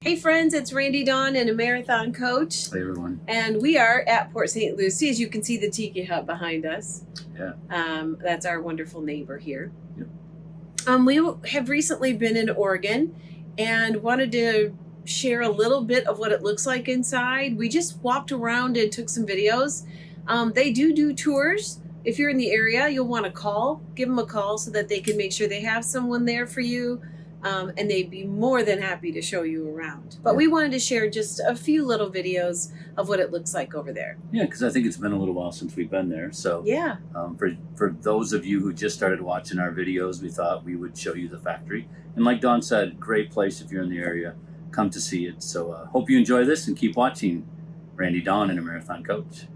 Hey friends, it's Randy Dawn and a marathon coach. Hey everyone. And we are at Port St. Lucie. As you can see the tiki hut behind us. Yeah. That's our wonderful neighbor here. Yep. We have recently been in Oregon and wanted to share a little bit of what it looks like inside. We just walked around and took some videos. They do tours. If you're in the area, you'll want to give them a call so that they can make sure they have someone there for you. And they'd be more than happy to show you around. But we wanted to share just a few little videos of what it looks like over there. Yeah, because I think it's been a little while since we've been there. So yeah, for those of you who just started watching our videos, we thought we would show you the factory. And like Dawn said, great place if you're in the area. Come to see it. So hope you enjoy this and keep watching Randy Dawn and a Marathon Coach.